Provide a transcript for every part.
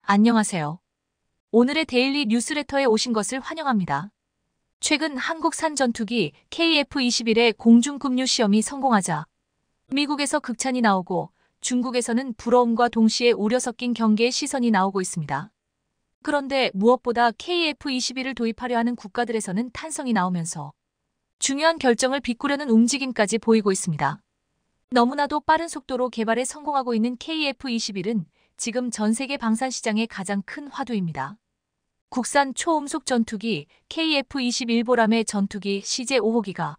안녕하세요. 오늘의 데일리 뉴스레터에 오신 것을 환영합니다. 최근 한국산 전투기 KF-21의 공중급류 시험이 성공하자 미국에서 극찬이 나오고 중국에서는 부러움과 동시에 우려 섞인 경계의 시선이 나오고 있습니다. 그런데 무엇보다 KF-21을 도입하려 하는 국가들에서는 탄성이 나오면서 중요한 결정을 비꾸려는 움직임까지 보이고 있습니다. 너무나도 빠른 속도로 개발에 성공하고 있는 KF-21은 지금 전 세계 방산 시장의 가장 큰 화두입니다. 국산 초음속 전투기 KF-21보람의 전투기 CJ-5호기가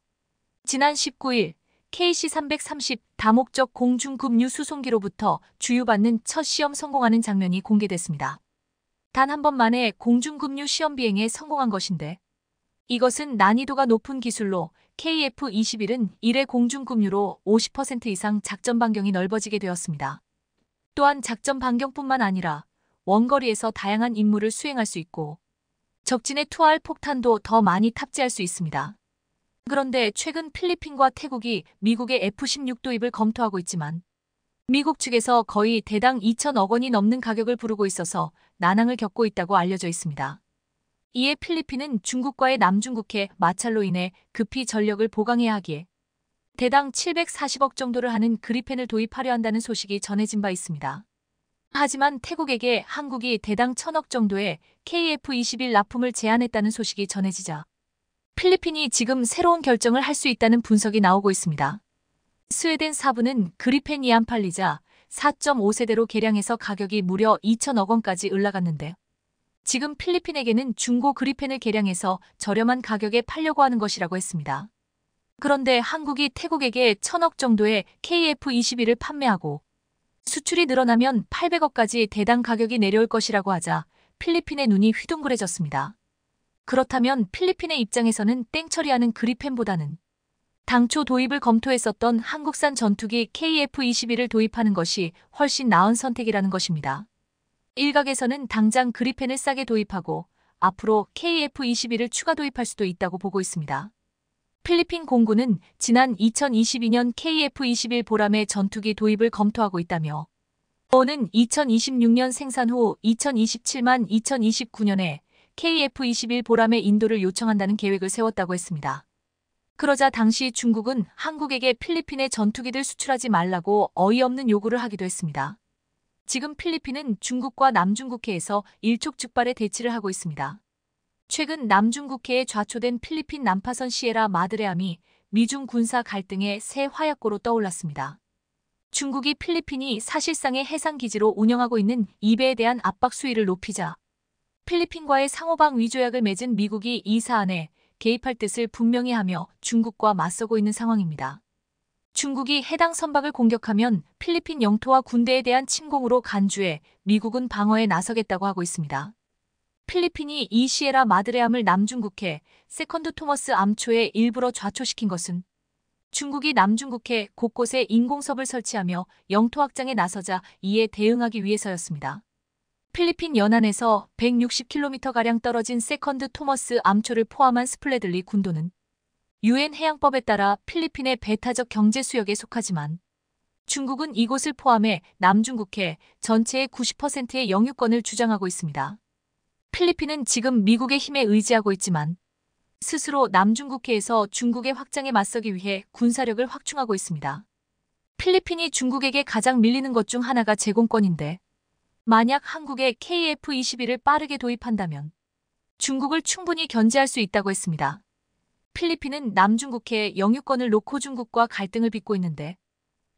지난 19일 KC-330 다목적 공중급류 수송기로부터 주유받는 첫 시험 성공하는 장면이 공개됐습니다. 단 한 번 만에 공중급류 시험 비행에 성공한 것인데 이것은 난이도가 높은 기술로 KF-21은 1회 공중급류로 50% 이상 작전 반경이 넓어지게 되었습니다. 또한 작전 반경뿐만 아니라 원거리에서 다양한 임무를 수행할 수 있고 적진에 투하할 폭탄도 더 많이 탑재할 수 있습니다. 그런데 최근 필리핀과 태국이 미국의 F-16 도입을 검토하고 있지만 미국 측에서 거의 대당 2천억 원이 넘는 가격을 부르고 있어서 난항을 겪고 있다고 알려져 있습니다. 이에 필리핀은 중국과의 남중국해 마찰로 인해 급히 전력을 보강해야 하기에 대당 740억 정도를 하는 그리펜을 도입하려 한다는 소식이 전해진 바 있습니다. 하지만 태국에게 한국이 대당 1,000억 정도의 KF-21 납품을 제안했다는 소식이 전해지자 필리핀이 지금 새로운 결정을 할 수 있다는 분석이 나오고 있습니다. 스웨덴 사부는 그리펜이 안 팔리자 4.5세대로 개량해서 가격이 무려 2천억 원까지 올라갔는데 지금 필리핀에게는 중고 그리펜을 개량해서 저렴한 가격에 팔려고 하는 것이라고 했습니다. 그런데 한국이 태국에게 1,000억 정도의 KF-21을 판매하고 수출이 늘어나면 800억까지 대당 가격이 내려올 것이라고 하자 필리핀의 눈이 휘둥그레졌습니다. 그렇다면 필리핀의 입장에서는 땡처리하는 그리펜보다는 당초 도입을 검토했었던 한국산 전투기 KF-21을 도입하는 것이 훨씬 나은 선택이라는 것입니다. 일각에서는 당장 그리펜을 싸게 도입하고 앞으로 KF-21을 추가 도입할 수도 있다고 보고 있습니다. 필리핀 공군은 지난 2022년 KF-21 보람의 전투기 도입을 검토하고 있다며 오는 2026년 생산 후 2027만 2029년에 KF-21 보람의 인도를 요청한다는 계획을 세웠다고 했습니다. 그러자 당시 중국은 한국에게 필리핀의 전투기들 수출하지 말라고 어이없는 요구를 하기도 했습니다. 지금 필리핀은 중국과 남중국해에서 일촉즉발의 대치를 하고 있습니다. 최근 남중국해에 좌초된 필리핀 난파선 시에라 마드레함이 미중 군사 갈등의 새 화약고로 떠올랐습니다. 중국이 필리핀이 사실상의 해상기지로 운영하고 있는 이베에 대한 압박 수위를 높이자 필리핀과의 상호방위 조약을 맺은 미국이 이 사안에 개입할 뜻을 분명히 하며 중국과 맞서고 있는 상황입니다. 중국이 해당 선박을 공격하면 필리핀 영토와 군대에 대한 침공으로 간주해 미국은 방어에 나서겠다고 하고 있습니다. 필리핀이 이 시에라 마드레함을 남중국해 세컨드 토머스 암초에 일부러 좌초시킨 것은 중국이 남중국해 곳곳에 인공섭을 설치하며 영토 확장에 나서자 이에 대응하기 위해서였습니다. 필리핀 연안에서 160km가량 떨어진 세컨드 토머스 암초를 포함한 스플래들리 군도는 UN 해양법에 따라 필리핀의 배타적 경제 수역에 속하지만 중국은 이곳을 포함해 남중국해 전체의 90%의 영유권을 주장하고 있습니다. 필리핀은 지금 미국의 힘에 의지하고 있지만 스스로 남중국해에서 중국의 확장에 맞서기 위해 군사력을 확충하고 있습니다. 필리핀이 중국에게 가장 밀리는 것 중 하나가 제공권인데 만약 한국에 KF-21을 빠르게 도입한다면 중국을 충분히 견제할 수 있다고 했습니다. 필리핀은 남중국해에 영유권을 놓고 중국과 갈등을 빚고 있는데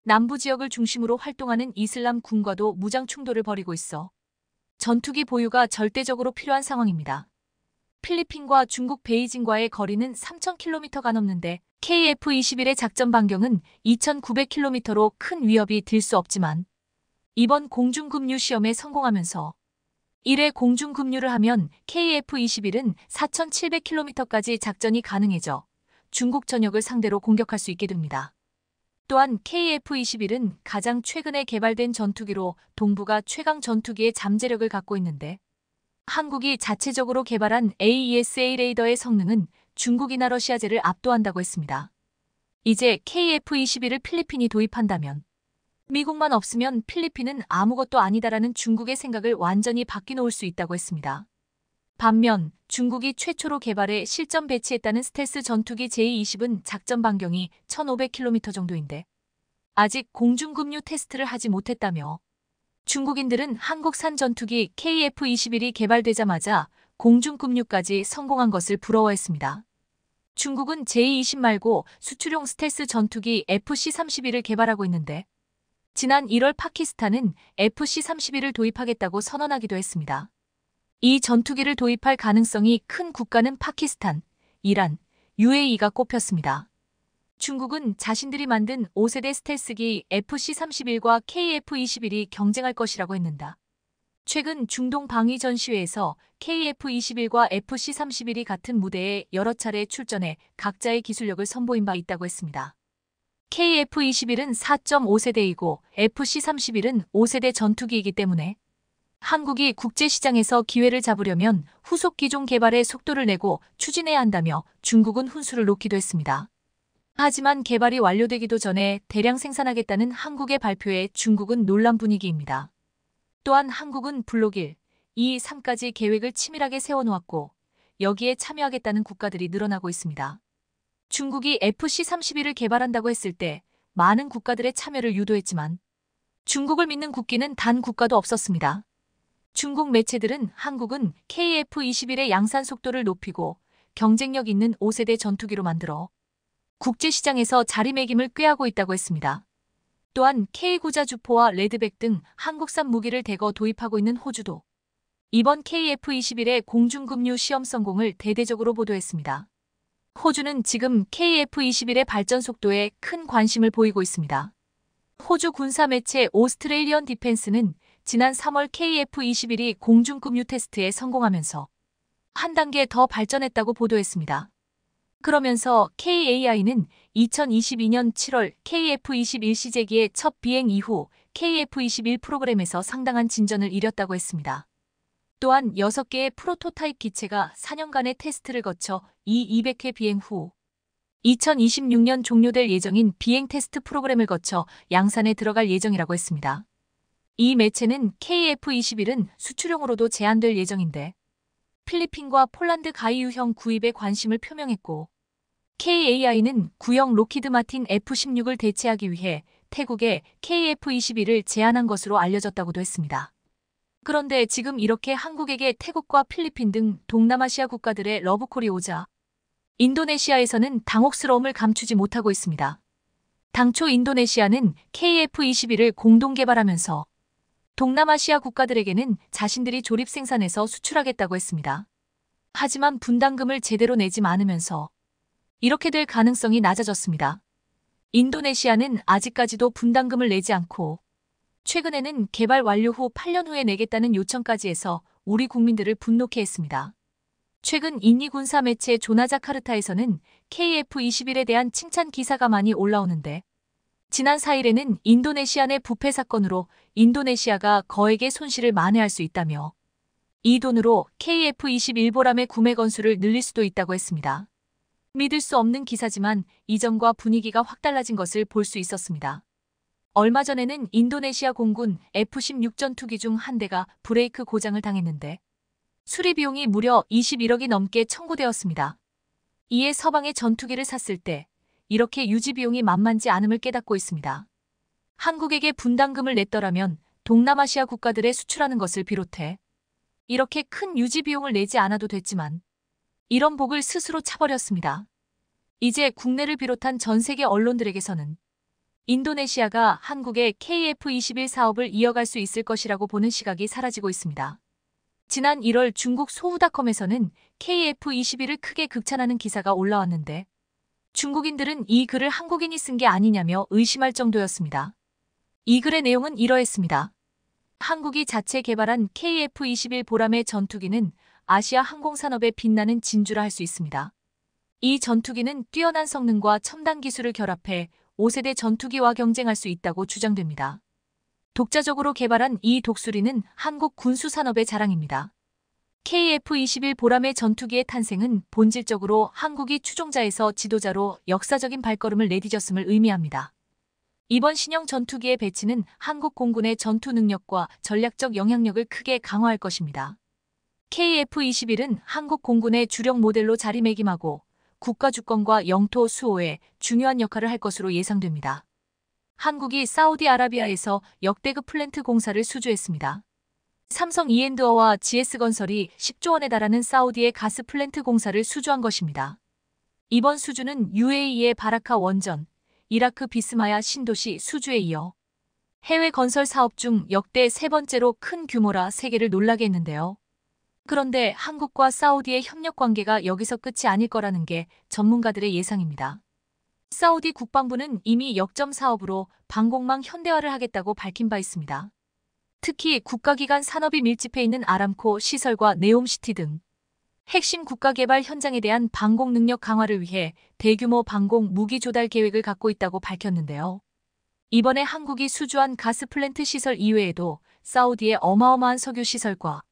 남부 지역을 중심으로 활동하는 이슬람 군과도 무장 충돌을 벌이고 있어 전투기 보유가 절대적으로 필요한 상황입니다. 필리핀과 중국 베이징과의 거리는 3,000km가 넘는데 KF-21의 작전 반경은 2,900km로 큰 위협이 될 수 없지만 이번 공중급류 시험에 성공하면서 1회 공중급류를 하면 KF-21은 4,700km까지 작전이 가능해져 중국 전역을 상대로 공격할 수 있게 됩니다. 또한 KF-21은 가장 최근에 개발된 전투기로 동북아 최강 전투기의 잠재력을 갖고 있는데 한국이 자체적으로 개발한 AESA 레이더의 성능은 중국이나 러시아제를 압도한다고 했습니다. 이제 KF-21을 필리핀이 도입한다면 미국만 없으면 필리핀은 아무것도 아니다라는 중국의 생각을 완전히 바뀌놓을 수 있다고 했습니다. 반면 중국이 최초로 개발해 실전 배치했다는 스텔스 전투기 J-20은 작전 반경이 1,500km 정도인데 아직 공중급류 테스트를 하지 못했다며 중국인들은 한국산 전투기 KF-21이 개발되자마자 공중급류까지 성공한 것을 부러워했습니다. 중국은 J-20 말고 수출용 스텔스 전투기 FC-31을 개발하고 있는데 지난 1월 파키스탄은 FC-31을 도입하겠다고 선언하기도 했습니다. 이 전투기를 도입할 가능성이 큰 국가는 파키스탄, 이란, UAE가 꼽혔습니다. 중국은 자신들이 만든 5세대 스텔스기 FC-31과 KF-21이 경쟁할 것이라고 했는다. 최근 중동 방위 전시회에서 KF-21과 FC-31이 같은 무대에 여러 차례 출전해 각자의 기술력을 선보인 바 있다고 했습니다. KF-21은 4.5세대이고 FC-31은 5세대 전투기이기 때문에 한국이 국제시장에서 기회를 잡으려면 후속 기종 개발에 속도를 내고 추진해야 한다며 중국은 훈수를 놓기도 했습니다. 하지만 개발이 완료되기도 전에 대량 생산하겠다는 한국의 발표에 중국은 놀란 분위기입니다. 또한 한국은 블록 1, 2, 3까지 계획을 치밀하게 세워놓았고 여기에 참여하겠다는 국가들이 늘어나고 있습니다. 중국이 FC-31을 개발한다고 했을 때 많은 국가들의 참여를 유도했지만 중국을 믿는 국기는 단 국가도 없었습니다. 중국 매체들은 한국은 KF-21의 양산 속도를 높이고 경쟁력 있는 5세대 전투기로 만들어 국제시장에서 자리매김을 꾀하고 있다고 했습니다. 또한 K구자주포와 레드백 등 한국산 무기를 대거 도입하고 있는 호주도 이번 KF-21의 공중급류 시험 성공을 대대적으로 보도했습니다. 호주는 지금 KF-21의 발전 속도에 큰 관심을 보이고 있습니다. 호주 군사 매체 오스트레일리언 디펜스는 지난 3월 KF-21이 공중급류 테스트에 성공하면서 한 단계 더 발전했다고 보도했습니다. 그러면서 KAI는 2022년 7월 KF-21 시제기의 첫 비행 이후 KF-21 프로그램에서 상당한 진전을 이뤘다고 했습니다. 또한 6개의 프로토타입 기체가 4년간의 테스트를 거쳐 이 200회 비행 후 2026년 종료될 예정인 비행 테스트 프로그램을 거쳐 양산에 들어갈 예정이라고 했습니다. 이 매체는 KF-21은 수출용으로도 제한될 예정인데 필리핀과 폴란드 가이유형 구입에 관심을 표명했고 KAI는 구형 로키드 마틴 F-16을 대체하기 위해 태국에 KF-21을 제안한 것으로 알려졌다고도 했습니다. 그런데 지금 이렇게 한국에게 태국과 필리핀 등 동남아시아 국가들의 러브콜이 오자 인도네시아에서는 당혹스러움을 감추지 못하고 있습니다. 당초 인도네시아는 KF-21을 공동 개발하면서 동남아시아 국가들에게는 자신들이 조립 생산해서 수출하겠다고 했습니다. 하지만 분담금을 제대로 내지 않으면서 이렇게 될 가능성이 낮아졌습니다. 인도네시아는 아직까지도 분담금을 내지 않고 최근에는 개발 완료 후 8년 후에 내겠다는 요청까지 해서 우리 국민들을 분노케 했습니다. 최근 인니 군사 매체 조나자카르타에서는 KF-21에 대한 칭찬 기사가 많이 올라오는데 지난 4일에는 인도네시아 내 부패 사건으로 인도네시아가 거액의 손실을 만회할 수 있다며 이 돈으로 KF-21보람의 구매 건수를 늘릴 수도 있다고 했습니다. 믿을 수 없는 기사지만 이전과 분위기가 확 달라진 것을 볼 수 있었습니다. 얼마 전에는 인도네시아 공군 F-16 전투기 중 한 대가 브레이크 고장을 당했는데 수리 비용이 무려 21억이 넘게 청구되었습니다. 이에 서방의 전투기를 샀을 때 이렇게 유지 비용이 만만치 않음을 깨닫고 있습니다. 한국에게 분담금을 냈더라면 동남아시아 국가들에 수출하는 것을 비롯해 이렇게 큰 유지 비용을 내지 않아도 됐지만 이런 복을 스스로 차버렸습니다. 이제 국내를 비롯한 전 세계 언론들에게서는 인도네시아가 한국의 KF-21 사업을 이어갈 수 있을 것이라고 보는 시각이 사라지고 있습니다. 지난 1월 중국 소우닷컴에서는 KF-21을 크게 극찬하는 기사가 올라왔는데 중국인들은 이 글을 한국인이 쓴 게 아니냐며 의심할 정도였습니다. 이 글의 내용은 이러했습니다. 한국이 자체 개발한 KF-21 보람의 전투기는 아시아 항공산업의 빛나는 진주라 할 수 있습니다. 이 전투기는 뛰어난 성능과 첨단 기술을 결합해 5세대 전투기와 경쟁할 수 있다고 주장됩니다. 독자적으로 개발한 이 독수리는 한국 군수산업의 자랑입니다. KF-21 보람의 전투기의 탄생은 본질적으로 한국이 추종자에서 지도자로 역사적인 발걸음을 내디뎠음을 의미합니다. 이번 신형 전투기의 배치는 한국 공군의 전투 능력과 전략적 영향력을 크게 강화할 것입니다. KF-21은 한국 공군의 주력 모델로 자리매김하고 국가 주권과 영토 수호에 중요한 역할을 할 것으로 예상됩니다. 한국이 사우디아라비아에서 역대급 플랜트 공사를 수주했습니다. 삼성 이엔드어와 GS건설이 10조 원에 달하는 사우디의 가스 플랜트 공사를 수주한 것입니다. 이번 수주는 UAE의 바라카 원전, 이라크 비스마야 신도시 수주에 이어 해외 건설 사업 중 역대 세 번째로 큰 규모라 세계를 놀라게 했는데요. 그런데 한국과 사우디의 협력 관계가 여기서 끝이 아닐 거라는 게 전문가들의 예상입니다. 사우디 국방부는 이미 역점 사업으로 방공망 현대화를 하겠다고 밝힌 바 있습니다. 특히 국가기관 산업이 밀집해 있는 아람코 시설과 네옴시티 등 핵심 국가개발 현장에 대한 방공 능력 강화를 위해 대규모 방공 무기 조달 계획을 갖고 있다고 밝혔는데요. 이번에 한국이 수주한 가스 플랜트 시설 이외에도 사우디의 어마어마한 석유 시설과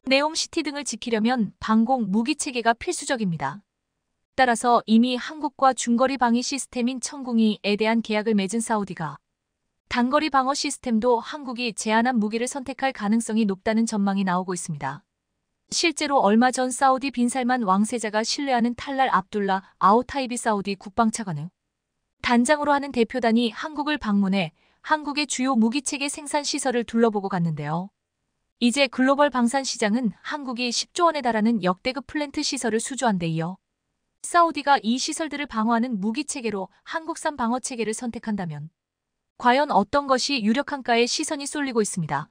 네옴시티 등을 지키려면 방공 무기 체계가 필수적입니다. 따라서 이미 한국과 중거리 방위 시스템인 청궁이에 대한 계약을 맺은 사우디가 단거리 방어 시스템도 한국이 제안한 무기를 선택할 가능성이 높다는 전망이 나오고 있습니다. 실제로 얼마 전 사우디 빈살만 왕세자가 신뢰하는 탈랄 압둘라 아우타이비 사우디 국방차관의 단장으로 하는 대표단이 한국을 방문해 한국의 주요 무기체계 생산 시설을 둘러보고 갔는데요. 이제 글로벌 방산 시장은 한국이 10조 원에 달하는 역대급 플랜트 시설을 수주한 데 이어 사우디가 이 시설들을 방어하는 무기체계로 한국산 방어체계를 선택한다면 과연 어떤 것이 유력한가에 시선이 쏠리고 있습니다.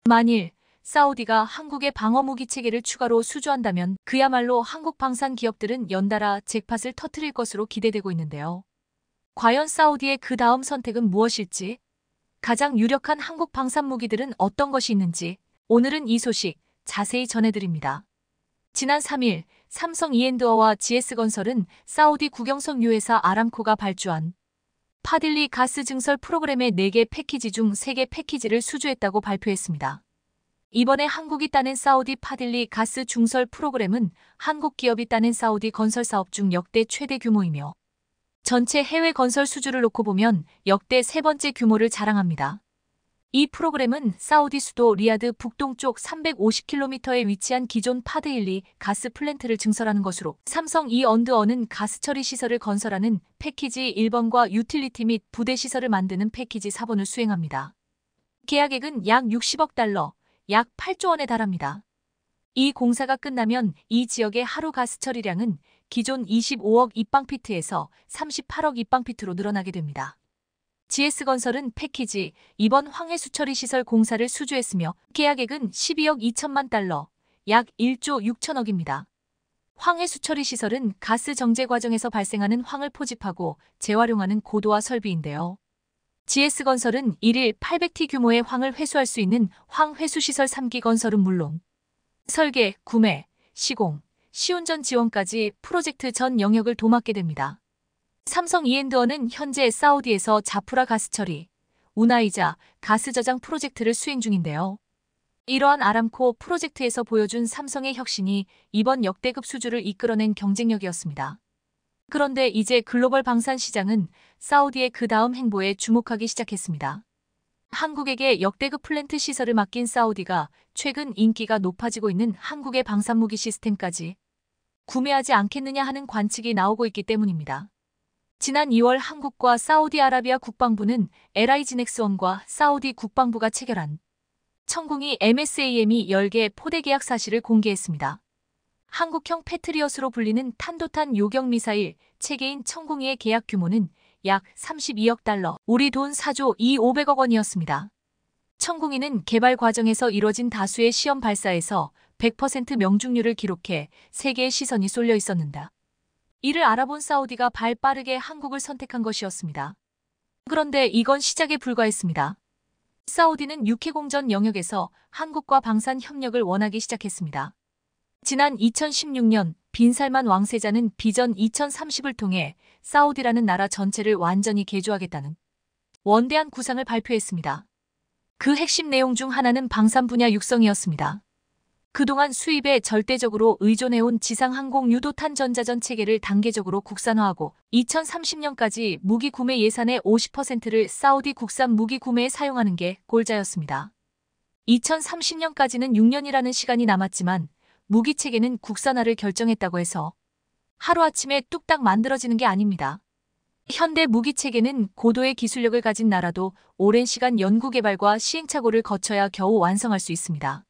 만일 사우디가 한국의 방어무기 체계를 추가로 수주한다면 그야말로 한국 방산 기업들은 연달아 잭팟을 터뜨릴 것으로 기대되고 있는데요. 과연 사우디의 그 다음 선택은 무엇일지, 가장 유력한 한국 방산 무기들은 어떤 것이 있는지 오늘은 이 소식 자세히 전해드립니다. 지난 3일 삼성 이엔드어와 GS건설은 사우디 국영석 유회사 아람코가 발주한 파딜리 가스 증설 프로그램의 4개 패키지 중 3개 패키지를 수주했다고 발표했습니다. 이번에 한국이 따낸 사우디 파딜리 가스 중설 프로그램은 한국 기업이 따낸 사우디 건설 사업 중 역대 최대 규모이며 전체 해외 건설 수주를 놓고 보면 역대 세 번째 규모를 자랑합니다. 이 프로그램은 사우디 수도 리야드 북동쪽 350km에 위치한 기존 파드일리 가스 플랜트를 증설하는 것으로 삼성 이언드어는 가스 처리 시설을 건설하는 패키지 1번과 유틸리티 및 부대 시설을 만드는 패키지 4번을 수행합니다. 계약액은 약 60억 달러, 약 8조 원에 달합니다. 이 공사가 끝나면 이 지역의 하루 가스 처리량은 기존 25억 입방피트에서 38억 입방피트로 늘어나게 됩니다. GS건설은 패키지 2번 황해수 처리 시설 공사를 수주했으며 계약액은 12억 2천만 달러, 약 1조 6천억입니다. 황해수 처리 시설은 가스 정제 과정에서 발생하는 황을 포집하고 재활용하는 고도화 설비인데요. GS건설은 1일 800T 규모의 황을 회수할 수 있는 황회수시설 3기 건설은 물론 설계, 구매, 시공, 시운전 지원까지 프로젝트 전 영역을 도맡게 됩니다. 삼성 이엔드어는 현재 사우디에서 자프라 가스 처리, 우나이자 가스 저장 프로젝트를 수행 중인데요. 이러한 아람코 프로젝트에서 보여준 삼성의 혁신이 이번 역대급 수주를 이끌어낸 경쟁력이었습니다. 그런데 이제 글로벌 방산 시장은 사우디의 그 다음 행보에 주목하기 시작했습니다. 한국에게 역대급 플랜트 시설을 맡긴 사우디가 최근 인기가 높아지고 있는 한국의 방산무기 시스템까지 구매하지 않겠느냐 하는 관측이 나오고 있기 때문입니다. 지난 2월 한국과 사우디아라비아 국방부는 LIG넥스원과 사우디 국방부가 체결한 청궁이 MSAM이 10개 포대 계약 사실을 공개했습니다. 한국형 패트리엇으로 불리는 탄도탄 요격 미사일 체계인 청궁이의 계약 규모는 약 32억 달러, 우리 돈 4조 2,500억 원이었습니다. 청궁이는 개발 과정에서 이뤄진 다수의 시험 발사에서 100% 명중률을 기록해 세계의 시선이 쏠려 있었는다. 이를 알아본 사우디가 발 빠르게 한국을 선택한 것이었습니다. 그런데 이건 시작에 불과했습니다. 사우디는 육해공전 영역에서 한국과 방산 협력을 원하기 시작했습니다. 지난 2016년 빈살만 왕세자는 비전 2030을 통해 사우디라는 나라 전체를 완전히 개조하겠다는 원대한 구상을 발표했습니다. 그 핵심 내용 중 하나는 방산 분야 육성이었습니다. 그동안 수입에 절대적으로 의존해온 지상항공 유도탄 전자전 체계를 단계적으로 국산화하고 2030년까지 무기 구매 예산의 50%를 사우디 국산 무기 구매에 사용하는 게 골자였습니다. 2030년까지는 6년이라는 시간이 남았지만 무기 체계는 국산화를 결정했다고 해서 하루아침에 뚝딱 만들어지는 게 아닙니다. 현대 무기 체계는 고도의 기술력을 가진 나라도 오랜 시간 연구개발과 시행착오를 거쳐야 겨우 완성할 수 있습니다.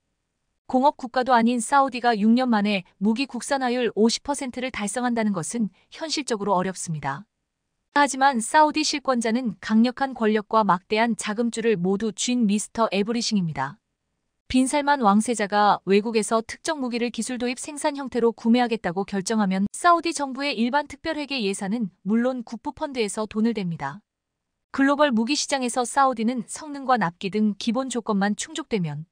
공업 국가도 아닌 사우디가 6년 만에 무기 국산화율 50%를 달성한다는 것은 현실적으로 어렵습니다. 하지만 사우디 실권자는 강력한 권력과 막대한 자금줄을 모두 쥔 미스터 에브리싱입니다. 빈살만 왕세자가 외국에서 특정 무기를 기술 도입 생산 형태로 구매하겠다고 결정하면 사우디 정부의 일반 특별회계 예산은 물론 국부 펀드에서 돈을 댑니다. 글로벌 무기 시장에서 사우디는 성능과 납기 등 기본 조건만 충족되면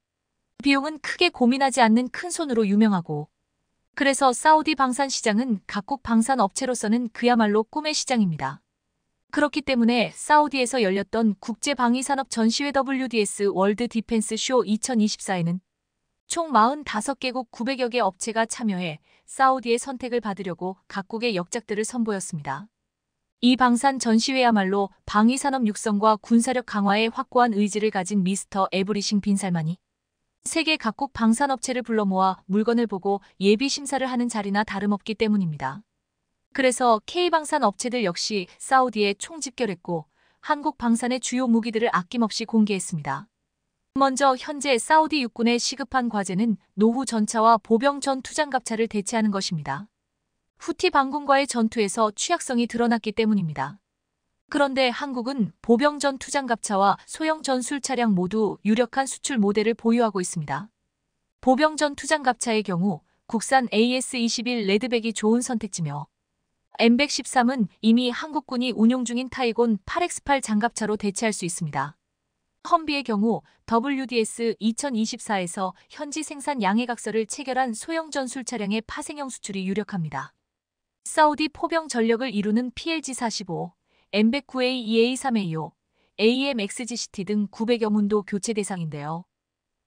비용은 크게 고민하지 않는 큰손으로 유명하고, 그래서 사우디 방산 시장은 각국 방산 업체로서는 그야말로 꿈의 시장입니다. 그렇기 때문에 사우디에서 열렸던 국제방위산업 전시회 WDS 월드 디펜스 쇼 2024에는 총 45개국 900여 개 업체가 참여해 사우디의 선택을 받으려고 각국의 역작들을 선보였습니다. 이 방산 전시회야말로 방위산업 육성과 군사력 강화에 확고한 의지를 가진 미스터 에브리싱 빈살만이 세계 각국 방산업체를 불러 모아 물건을 보고 예비 심사를 하는 자리나 다름없기 때문입니다. 그래서 K방산 업체들 역시 사우디에 총집결했고 한국 방산의 주요 무기들을 아낌없이 공개했습니다. 먼저 현재 사우디 육군에 시급한 과제는 노후 전차와 보병 전 투장갑차를 대체하는 것입니다. 후티 반군과의 전투에서 취약성이 드러났기 때문입니다. 그런데 한국은 보병 전 투장갑차와 소형 전술 차량 모두 유력한 수출 모델을 보유하고 있습니다. 보병 전 투장갑차의 경우 국산 AS-21 레드백이 좋은 선택지며 M113은 이미 한국군이 운용 중인 타이곤 8X8 장갑차로 대체할 수 있습니다. 험비의 경우 WDS 2024에서 현지 생산 양해각서를 체결한 소형 전술 차량의 파생형 수출이 유력합니다. 사우디 포병 전력을 이루는 PLG-45, M109A, EA3AO, AMXGCT 등 900여 문도 교체 대상인데요.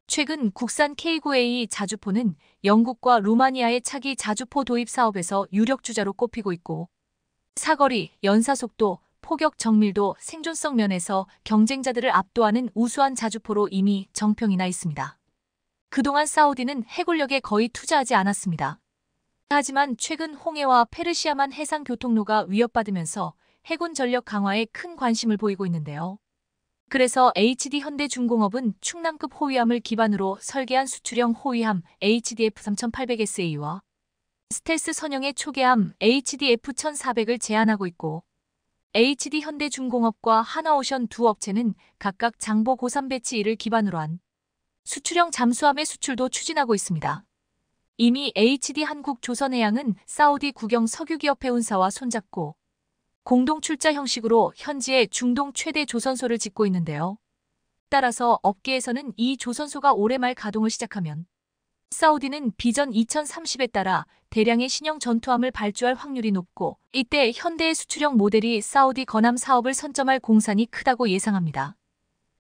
최근 국산 K9A 자주포는 영국과 루마니아의 차기 자주포 도입 사업에서 유력 주자로 꼽히고 있고, 사거리, 연사속도, 포격 정밀도, 생존성 면에서 경쟁자들을 압도하는 우수한 자주포로 이미 정평이 나 있습니다. 그동안 사우디는 해군력에 거의 투자하지 않았습니다. 하지만 최근 홍해와 페르시아만 해상 교통로가 위협받으면서 해군 전력 강화에 큰 관심을 보이고 있는데요. 그래서 HD 현대중공업은 충남급 호위함을 기반으로 설계한 수출형 호위함 HDF 3800SA와 스텔스 선형의 초계함 HDF 1400을 제안하고 있고, HD 현대중공업과 하나오션 두 업체는 각각 장보 고산 배치 1을 기반으로 한 수출형 잠수함의 수출도 추진하고 있습니다. 이미 HD 한국조선해양은 사우디 국영 석유기업 해운사와 손잡고 공동 출자 형식으로 현지에 중동 최대 조선소를 짓고 있는데요. 따라서 업계에서는 이 조선소가 올해 말 가동을 시작하면 사우디는 비전 2030에 따라 대량의 신형 전투함을 발주할 확률이 높고, 이때 현대의 수출형 모델이 사우디 건함 사업을 선점할 공산이 크다고 예상합니다.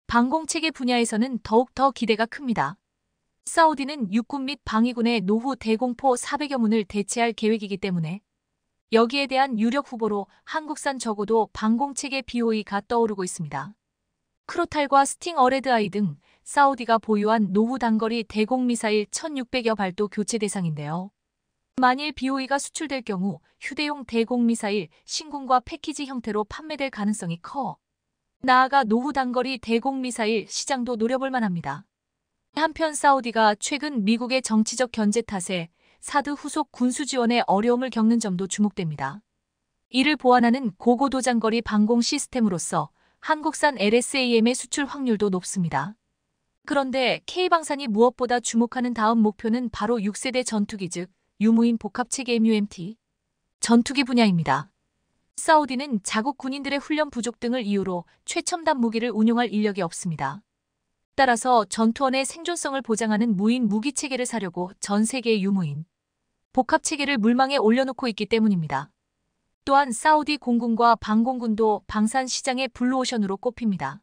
방공체계 분야에서는 더욱 더 기대가 큽니다. 사우디는 육군 및 방위군의 노후 대공포 400여 문을 대체할 계획이기 때문에 여기에 대한 유력 후보로 한국산 적어도 방공체계 BOE가 떠오르고 있습니다. 크로탈과 스팅 어레드아이 등 사우디가 보유한 노후 단거리 대공미사일 1600여 발도 교체 대상인데요. 만일 BOE가 수출될 경우 휴대용 대공미사일 신궁과 패키지 형태로 판매될 가능성이 커 나아가 노후 단거리 대공미사일 시장도 노려볼 만합니다. 한편 사우디가 최근 미국의 정치적 견제 탓에 사드 후속 군수 지원에 어려움을 겪는 점도 주목됩니다. 이를 보완하는 고고도장거리 방공 시스템으로서 한국산 LSAM의 수출 확률도 높습니다. 그런데 K방산이 무엇보다 주목하는 다음 목표는 바로 6세대 전투기 즉 유무인 복합체계 MUMT 전투기 분야입니다. 사우디는 자국 군인들의 훈련 부족 등을 이유로 최첨단 무기를 운용할 인력이 없습니다. 따라서 전투원의 생존성을 보장하는 무인 무기체계를 사려고 전 세계의 유무인 복합체계를 물망에 올려놓고 있기 때문입니다. 또한 사우디 공군과 방공군도 방산 시장의 블루오션으로 꼽힙니다.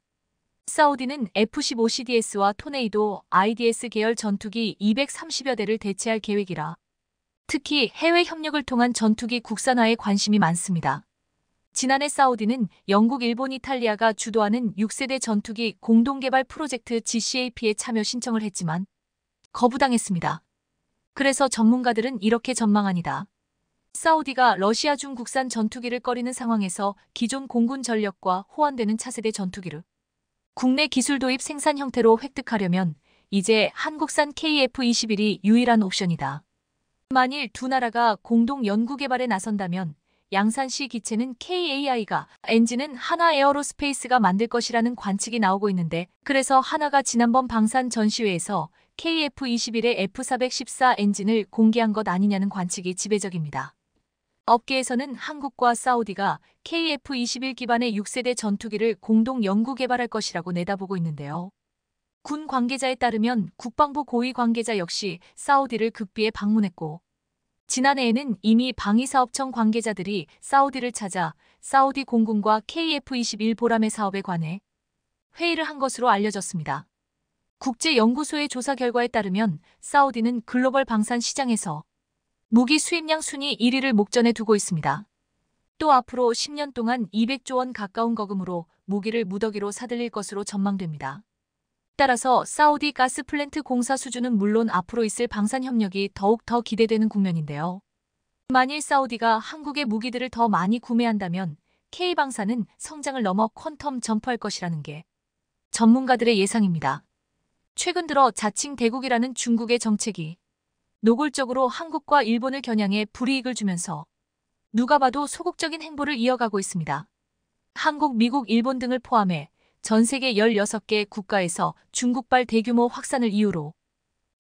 사우디는 F-15CDS와 토네이도 IDS 계열 전투기 230여 대를 대체할 계획이라 특히 해외 협력을 통한 전투기 국산화에 관심이 많습니다. 지난해 사우디는 영국, 일본, 이탈리아가 주도하는 6세대 전투기 공동개발 프로젝트 GCAP에 참여 신청을 했지만 거부당했습니다. 그래서 전문가들은 이렇게 전망합니다. 사우디가 러시아 중국산 전투기를 꺼리는 상황에서 기존 공군 전력과 호환되는 차세대 전투기를 국내 기술 도입 생산 형태로 획득하려면 이제 한국산 KF-21이 유일한 옵션이다. 만일 두 나라가 공동 연구 개발에 나선다면 양산시 기체는 KAI가, 엔진은 한화 에어로스페이스가 만들 것이라는 관측이 나오고 있는데 그래서 한화가 지난번 방산 전시회에서 KF-21의 F414 엔진을 공개한 것 아니냐는 관측이 지배적입니다. 업계에서는 한국과 사우디가 KF-21 기반의 6세대 전투기를 공동 연구 개발할 것이라고 내다보고 있는데요. 군 관계자에 따르면 국방부 고위 관계자 역시 사우디를 극비에 방문했고 지난해에는 이미 방위사업청 관계자들이 사우디를 찾아 사우디 공군과 KF-21 보람의 사업에 관해 회의를 한 것으로 알려졌습니다. 국제연구소의 조사 결과에 따르면 사우디는 글로벌 방산 시장에서 무기 수입량 순위 1위를 목전에 두고 있습니다. 또 앞으로 10년 동안 200조 원 가까운 거금으로 무기를 무더기로 사들일 것으로 전망됩니다. 따라서 사우디 가스 플랜트 공사 수주는 물론 앞으로 있을 방산 협력이 더욱 더 기대되는 국면인데요. 만일 사우디가 한국의 무기들을 더 많이 구매한다면 K방산은 성장을 넘어 퀀텀 점프할 것이라는 게 전문가들의 예상입니다. 최근 들어 자칭 대국이라는 중국의 정책이 노골적으로 한국과 일본을 겨냥해 불이익을 주면서 누가 봐도 소극적인 행보를 이어가고 있습니다. 한국, 미국, 일본 등을 포함해 전 세계 16개 국가에서 중국발 대규모 확산을 이유로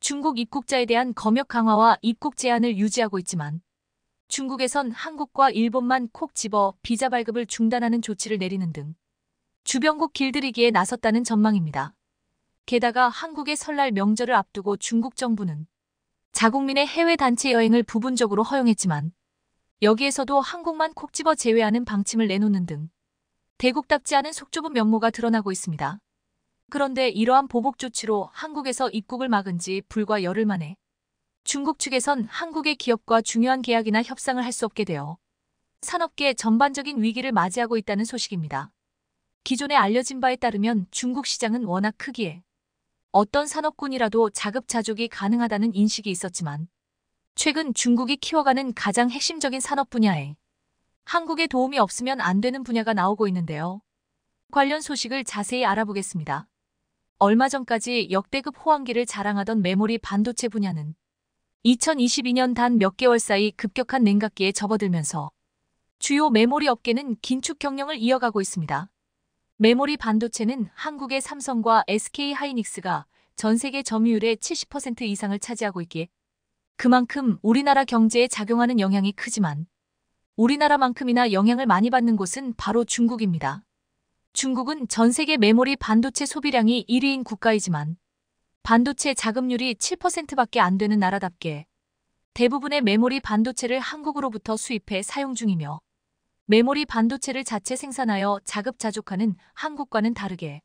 중국 입국자에 대한 검역 강화와 입국 제한을 유지하고 있지만 중국에선 한국과 일본만 콕 집어 비자 발급을 중단하는 조치를 내리는 등 주변국 길들이기에 나섰다는 전망입니다. 게다가 한국의 설날 명절을 앞두고 중국 정부는 자국민의 해외 단체 여행을 부분적으로 허용했지만 여기에서도 한국만 콕 집어 제외하는 방침을 내놓는 등 대국답지 않은 속 좁은 면모가 드러나고 있습니다. 그런데 이러한 보복 조치로 한국에서 입국을 막은 지 불과 열흘 만에 중국 측에선 한국의 기업과 중요한 계약이나 협상을 할 수 없게 되어 산업계 전반적인 위기를 맞이하고 있다는 소식입니다. 기존에 알려진 바에 따르면 중국 시장은 워낙 크기에 어떤 산업군이라도 자급자족이 가능하다는 인식이 있었지만 최근 중국이 키워가는 가장 핵심적인 산업 분야에 한국의 도움이 없으면 안 되는 분야가 나오고 있는데요. 관련 소식을 자세히 알아보겠습니다. 얼마 전까지 역대급 호황기를 자랑하던 메모리 반도체 분야는 2022년 단 몇 개월 사이 급격한 냉각기에 접어들면서 주요 메모리 업계는 긴축 경영을 이어가고 있습니다. 메모리 반도체는 한국의 삼성과 SK하이닉스가 전 세계 점유율의 70% 이상을 차지하고 있기에 그만큼 우리나라 경제에 작용하는 영향이 크지만 우리나라만큼이나 영향을 많이 받는 곳은 바로 중국입니다. 중국은 전 세계 메모리 반도체 소비량이 1위인 국가이지만 반도체 자급률이 7%밖에 안 되는 나라답게 대부분의 메모리 반도체를 한국으로부터 수입해 사용 중이며 메모리 반도체를 자체 생산하여 자급자족하는 한국과는 다르게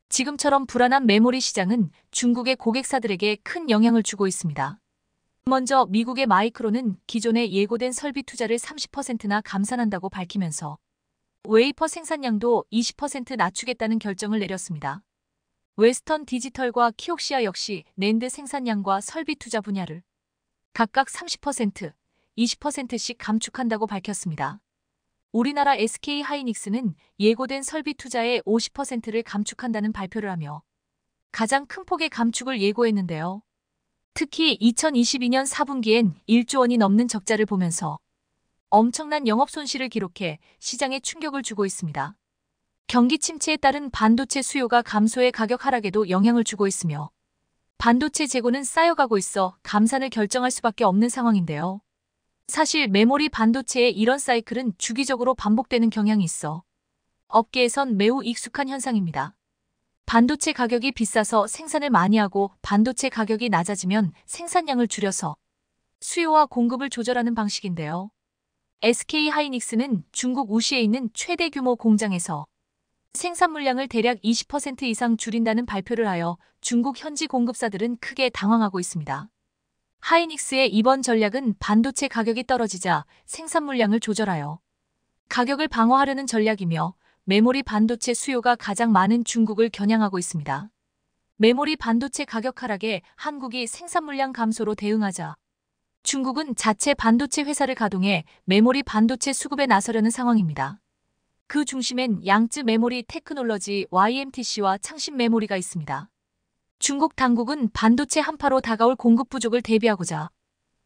지금처럼 불안한 메모리 시장은 중국의 고객사들에게 큰 영향을 주고 있습니다. 먼저 미국의 마이크론은 기존에 예고된 설비 투자를 30%나 감산한다고 밝히면서 웨이퍼 생산량도 20% 낮추겠다는 결정을 내렸습니다. 웨스턴 디지털과 키옥시아 역시 낸드 생산량과 설비 투자 분야를 각각 30%, 20%씩 감축한다고 밝혔습니다. 우리나라 SK하이닉스는 예고된 설비 투자의 50%를 감축한다는 발표를 하며 가장 큰 폭의 감축을 예고했는데요. 특히 2022년 4분기엔 1조 원이 넘는 적자를 보면서 엄청난 영업 손실을 기록해 시장에 충격을 주고 있습니다. 경기 침체에 따른 반도체 수요가 감소해 가격 하락에도 영향을 주고 있으며 반도체 재고는 쌓여가고 있어 감산을 결정할 수밖에 없는 상황인데요. 사실 메모리 반도체의 이런 사이클은 주기적으로 반복되는 경향이 있어 업계에선 매우 익숙한 현상입니다. 반도체 가격이 비싸서 생산을 많이 하고 반도체 가격이 낮아지면 생산량을 줄여서 수요와 공급을 조절하는 방식인데요. SK하이닉스는 중국 우시에 있는 최대 규모 공장에서 생산 물량을 대략 20% 이상 줄인다는 발표를 하여 중국 현지 공급사들은 크게 당황하고 있습니다. 하이닉스의 이번 전략은 반도체 가격이 떨어지자 생산 물량을 조절하여 가격을 방어하려는 전략이며 메모리 반도체 수요가 가장 많은 중국을 겨냥하고 있습니다. 메모리 반도체 가격 하락에 한국이 생산 물량 감소로 대응하자 중국은 자체 반도체 회사를 가동해 메모리 반도체 수급에 나서려는 상황입니다. 그 중심엔 양쯔 메모리 테크놀러지 YMTC와 창신 메모리가 있습니다. 중국 당국은 반도체 한파로 다가올 공급 부족을 대비하고자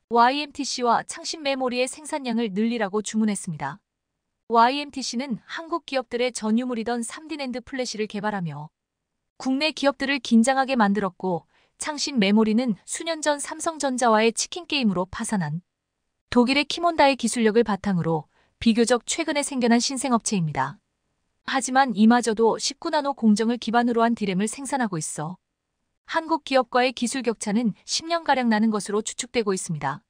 YMTC와 창신 메모리의 생산량을 늘리라고 주문했습니다. YMTC는 한국 기업들의 전유물이던 3D 낸드 플래시를 개발하며 국내 기업들을 긴장하게 만들었고, 창신 메모리는 수년 전 삼성전자와의 치킨 게임으로 파산한 독일의 키몬다의 기술력을 바탕으로 비교적 최근에 생겨난 신생업체입니다. 하지만 이마저도 19나노 공정을 기반으로 한 디램을 생산하고 있어 한국 기업과의 기술 격차는 10년가량 나는 것으로 추측되고 있습니다.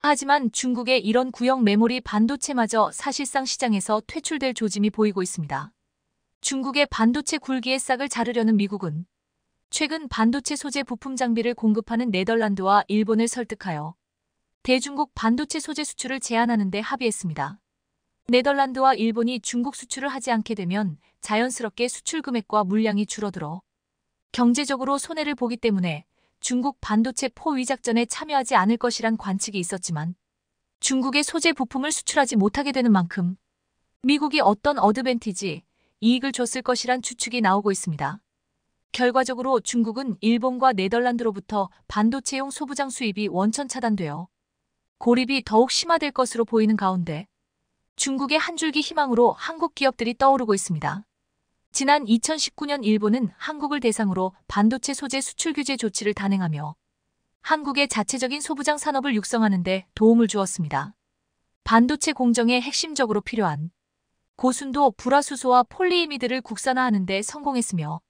하지만 중국의 이런 구형 메모리 반도체마저 사실상 시장에서 퇴출될 조짐이 보이고 있습니다. 중국의 반도체 굴기의 싹을 자르려는 미국은 최근 반도체 소재 부품 장비를 공급하는 네덜란드와 일본을 설득하여 대중국 반도체 소재 수출을 제한하는 데 합의했습니다. 네덜란드와 일본이 중국 수출을 하지 않게 되면 자연스럽게 수출 금액과 물량이 줄어들어 경제적으로 손해를 보기 때문에 중국 반도체 포위 작전에 참여하지 않을 것이란 관측이 있었지만 중국의 소재 부품을 수출하지 못하게 되는 만큼 미국이 어떤 어드밴티지, 이익을 줬을 것이란 추측이 나오고 있습니다. 결과적으로 중국은 일본과 네덜란드로부터 반도체용 소부장 수입이 원천 차단되어 고립이 더욱 심화될 것으로 보이는 가운데 중국의 한 줄기 희망으로 한국 기업들이 떠오르고 있습니다. 지난 2019년 일본은 한국을 대상으로 반도체 소재 수출 규제 조치를 단행하며 한국의 자체적인 소부장 산업을 육성하는 데 도움을 주었습니다. 반도체 공정에 핵심적으로 필요한 고순도 불화수소와 폴리이미드를 국산화하는 데 성공했으며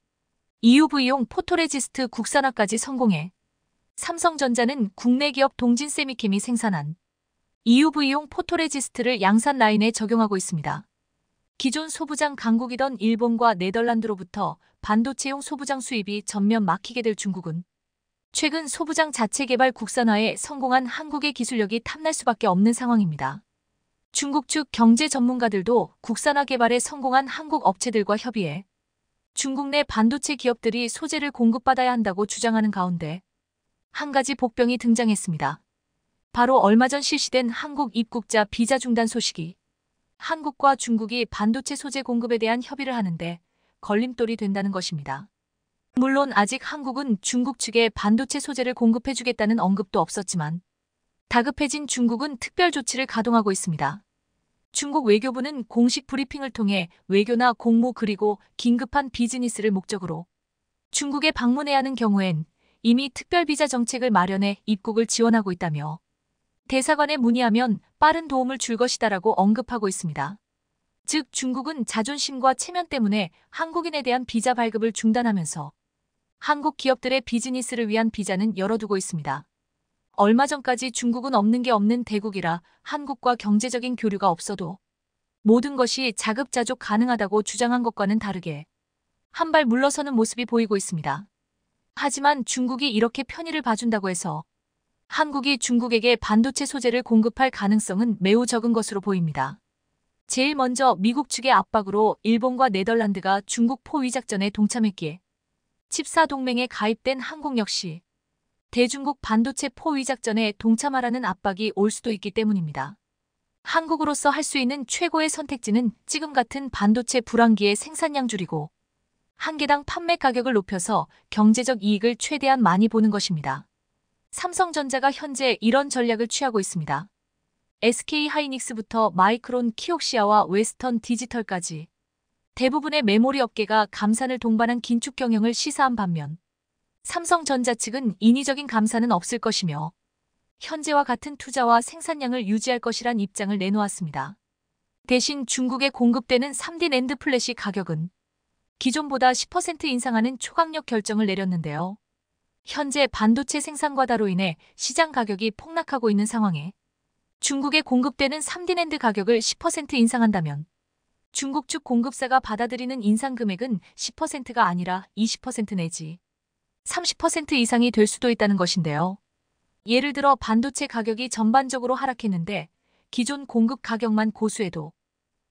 EUV용 포토레지스트 국산화까지 성공해 삼성전자는 국내 기업 동진세미캠이 생산한 EUV용 포토레지스트를 양산 라인에 적용하고 있습니다. 기존 소부장 강국이던 일본과 네덜란드로부터 반도체용 소부장 수입이 전면 막히게 될 중국은 최근 소부장 자체 개발 국산화에 성공한 한국의 기술력이 탐날 수밖에 없는 상황입니다. 중국 측 경제 전문가들도 국산화 개발에 성공한 한국 업체들과 협의해 중국 내 반도체 기업들이 소재를 공급받아야 한다고 주장하는 가운데 한 가지 복병이 등장했습니다. 바로 얼마 전 실시된 한국 입국자 비자 중단 소식이 한국과 중국이 반도체 소재 공급에 대한 협의를 하는데 걸림돌이 된다는 것입니다. 물론 아직 한국은 중국 측에 반도체 소재를 공급해주겠다는 언급도 없었지만 다급해진 중국은 특별 조치를 가동하고 있습니다. 중국 외교부는 공식 브리핑을 통해 외교나 공무 그리고 긴급한 비즈니스를 목적으로 중국에 방문해야 하는 경우엔 이미 특별비자 정책을 마련해 입국을 지원하고 있다며 대사관에 문의하면 빠른 도움을 줄 것이다라고 언급하고 있습니다. 즉 중국은 자존심과 체면 때문에 한국인에 대한 비자 발급을 중단하면서 한국 기업들의 비즈니스를 위한 비자는 열어두고 있습니다. 얼마 전까지 중국은 없는 게 없는 대국이라 한국과 경제적인 교류가 없어도 모든 것이 자급자족 가능하다고 주장한 것과는 다르게 한 발 물러서는 모습이 보이고 있습니다. 하지만 중국이 이렇게 편의를 봐준다고 해서 한국이 중국에게 반도체 소재를 공급할 가능성은 매우 적은 것으로 보입니다. 제일 먼저 미국 측의 압박으로 일본과 네덜란드가 중국 포위 작전에 동참했기에 칩4 동맹에 가입된 한국 역시 대중국 반도체 포위 작전에 동참하라는 압박이 올 수도 있기 때문입니다. 한국으로서 할 수 있는 최고의 선택지는 지금 같은 반도체 불황기에 생산량 줄이고 한 개당 판매 가격을 높여서 경제적 이익을 최대한 많이 보는 것입니다. 삼성전자가 현재 이런 전략을 취하고 있습니다. SK 하이닉스부터 마이크론 키옥시아와 웨스턴 디지털까지 대부분의 메모리 업계가 감산을 동반한 긴축 경영을 시사한 반면 삼성전자 측은 인위적인 감산은 없을 것이며 현재와 같은 투자와 생산량을 유지할 것이란 입장을 내놓았습니다. 대신 중국에 공급되는 3D 낸드 플래시 가격은 기존보다 10% 인상하는 초강력 결정을 내렸는데요. 현재 반도체 생산 과다로 인해 시장 가격이 폭락하고 있는 상황에 중국에 공급되는 3D 낸드 가격을 10% 인상한다면 중국 측 공급사가 받아들이는 인상 금액은 10%가 아니라 20% 내지 30% 이상이 될 수도 있다는 것인데요. 예를 들어 반도체 가격이 전반적으로 하락했는데 기존 공급 가격만 고수해도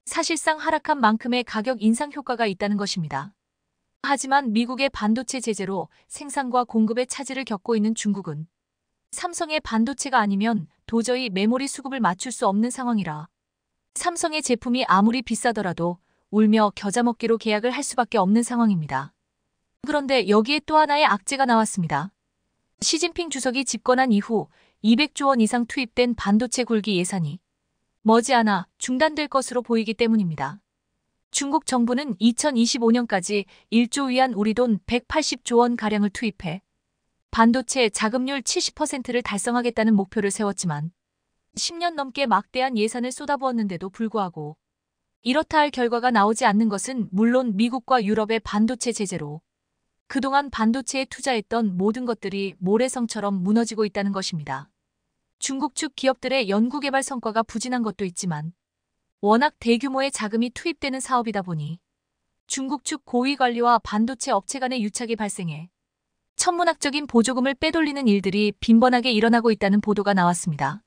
사실상 하락한 만큼의 가격 인상 효과가 있다는 것입니다. 하지만 미국의 반도체 제재로 생산과 공급의 차질을 겪고 있는 중국은 삼성의 반도체가 아니면 도저히 메모리 수급을 맞출 수 없는 상황이라 삼성의 제품이 아무리 비싸더라도 울며 겨자 먹기로 계약을 할 수밖에 없는 상황입니다. 그런데 여기에 또 하나의 악재가 나왔습니다. 시진핑 주석이 집권한 이후 200조 원 이상 투입된 반도체 굴기 예산이 머지않아 중단될 것으로 보이기 때문입니다. 중국 정부는 2025년까지 1조 위안 우리 돈 180조 원가량을 투입해 반도체 자금률 70%를 달성하겠다는 목표를 세웠지만 10년 넘게 막대한 예산을 쏟아부었는데도 불구하고 이렇다 할 결과가 나오지 않는 것은 물론 미국과 유럽의 반도체 제재로 그동안 반도체에 투자했던 모든 것들이 모래성처럼 무너지고 있다는 것입니다. 중국 측 기업들의 연구개발 성과가 부진한 것도 있지만 워낙 대규모의 자금이 투입되는 사업이다 보니 중국 측 고위 관리와 반도체 업체 간의 유착이 발생해 천문학적인 보조금을 빼돌리는 일들이 빈번하게 일어나고 있다는 보도가 나왔습니다.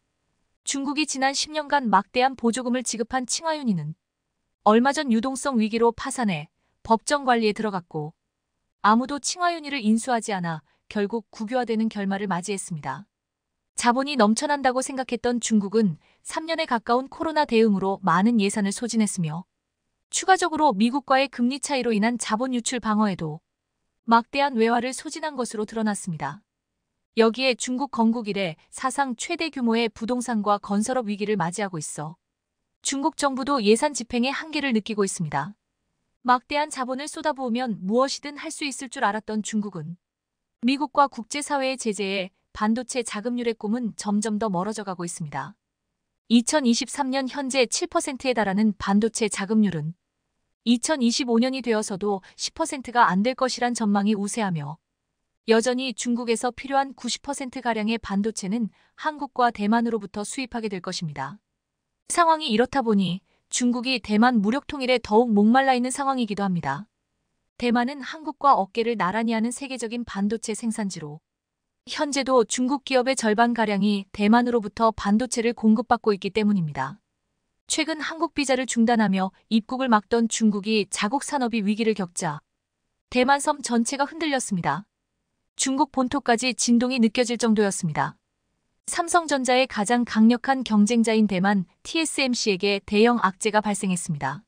중국이 지난 10년간 막대한 보조금을 지급한 칭화윤희는 얼마 전 유동성 위기로 파산해 법정 관리에 들어갔고 아무도 칭화윤희를 인수하지 않아 결국 국유화되는 결말을 맞이했습니다. 자본이 넘쳐난다고 생각했던 중국은 3년에 가까운 코로나 대응으로 많은 예산을 소진했으며 추가적으로 미국과의 금리 차이로 인한 자본 유출 방어에도 막대한 외화를 소진한 것으로 드러났습니다. 여기에 중국 건국 이래 사상 최대 규모의 부동산과 건설업 위기를 맞이하고 있어 중국 정부도 예산 집행의 한계를 느끼고 있습니다. 막대한 자본을 쏟아부으면 무엇이든 할 수 있을 줄 알았던 중국은 미국과 국제사회의 제재에 반도체 자금률의 꿈은 점점 더 멀어져 가고 있습니다. 2023년 현재 7%에 달하는 반도체 자금률은 2025년이 되어서도 10%가 안 될 것이란 전망이 우세하며 여전히 중국에서 필요한 90%가량의 반도체는 한국과 대만으로부터 수입하게 될 것입니다. 상황이 이렇다 보니 중국이 대만 무력 통일에 더욱 목말라 있는 상황이기도 합니다. 대만은 한국과 어깨를 나란히 하는 세계적인 반도체 생산지로 현재도 중국 기업의 절반가량이 대만으로부터 반도체를 공급받고 있기 때문입니다. 최근 한국 비자를 중단하며 입국을 막던 중국이 자국 산업이 위기를 겪자 대만 섬 전체가 흔들렸습니다. 중국 본토까지 진동이 느껴질 정도였습니다. 삼성전자의 가장 강력한 경쟁자인 대만 TSMC에게 대형 악재가 발생했습니다.